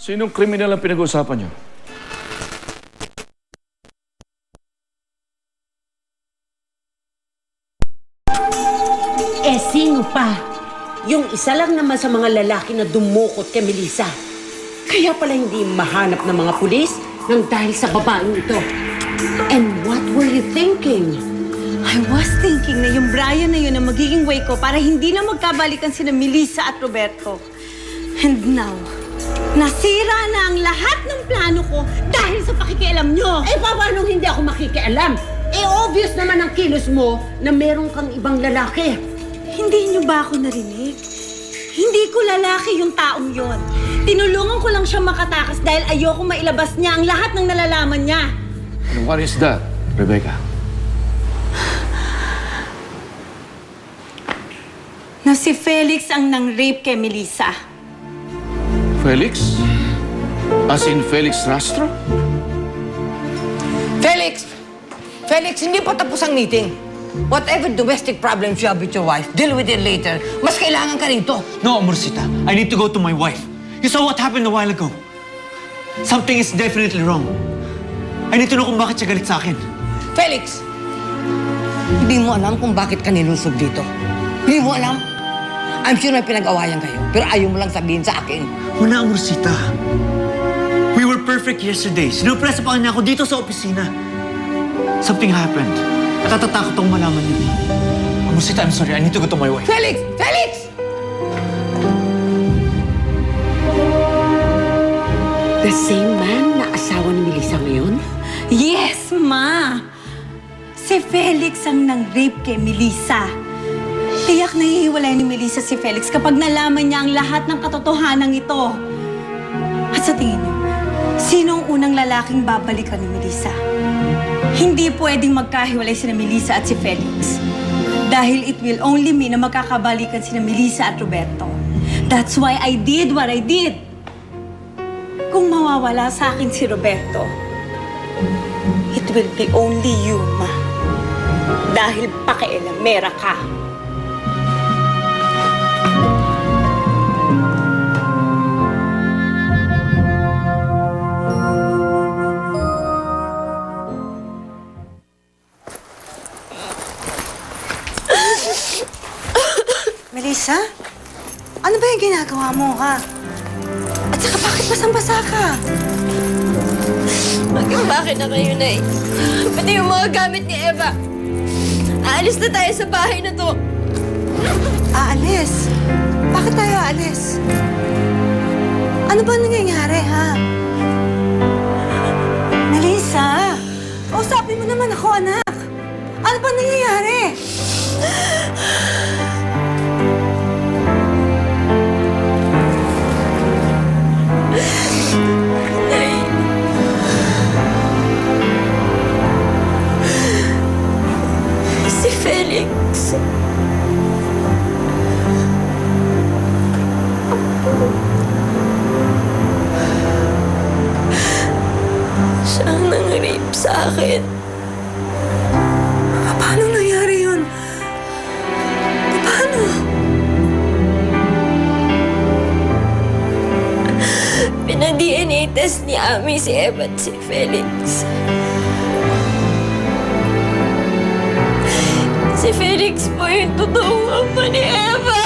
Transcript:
Sinong kriminal ang pinag-uusapan niyo? Sino pa? Yung isa lang naman sa mga lalaki na dumukot kay Melissa. Kaya pala hindi mahanap ng mga pulis nang dahil sa babaeng ito. And what were you thinking? I was thinking na yung Brian na yun ang magiging way ko para hindi na magkabalikan sina Melissa at Roberto. And now, nasira na ang lahat ng plano ko dahil sa pakikialam nyo. Paano hindi ako makikialam? Obvious naman ang kilos mo na meron kang ibang lalaki. Hindi nyo ba ako narinig? Hindi ko lalaki yung taong yon. Tinulungan ko lang siya makatakas dahil ayoko mailabas niya ang lahat ng nalalaman niya. And what is that, Rebecca? Na si Felix ang nang-rape kay Melissa. Felix? As in Felix Rastro? Felix! Felix, hindi pa tapos ang meeting. Whatever domestic problems you have with your wife, deal with it later. Mas kailangan ka rito. No, Amorcita. I need to go to my wife. You saw what happened a while ago. Something is definitely wrong. I need to know kung bakit siya galit sa akin. Felix! Hindi mo alam kung bakit ka nilusob dito. Hindi mo alam? I'm sure may pinag-awayan kayo, pero ayaw mo lang sabihin sa akin. Wala, Amorcita. We were perfect yesterday. Sinupresa pa niya ako dito sa opisina. Something happened. At natatakot akong malaman niyo. Amorcita, I'm sorry. I need to go to my wife. Felix! Felix! The same man na asawa ni Melissa ngayon? Yes, Ma! Si Felix ang nang-rape kay Melissa. Tiyak na hihiwalay ni Melissa si Felix kapag nalaman niya ang lahat ng katotohanan ito. At sa tingin niyo, sino ang unang lalaking babalikan ni Melissa? Hindi pwedeng magkahiwalay sina Melissa at si Felix. Dahil it will only mean na magkakabalikan sina Melissa at Roberto. That's why I did what I did. Kung mawawala sa akin si Roberto, it will be only you, Ma. Dahil pakialamera ka. Melissa? Ano ba yung ginagawa mo, ha? At saka bakit basang-basa ka? Bakit na kayo, Nay? Pati yung mga gamit ni Eva. Aalis na tayo sa bahay na to. Aalis? Bakit tayo aalis? Ano ba nangyayari, ha? Melissa! Usapin mo naman ako, anak. Ano ba nangyayari? Nay. Si Felix. Siya ang nang-rape sa akin. Paano nangyari yun? Paano? Pina-DNA test ni Ami si Eva at si Felix. Si Felix po yung totoong ama ni Eva.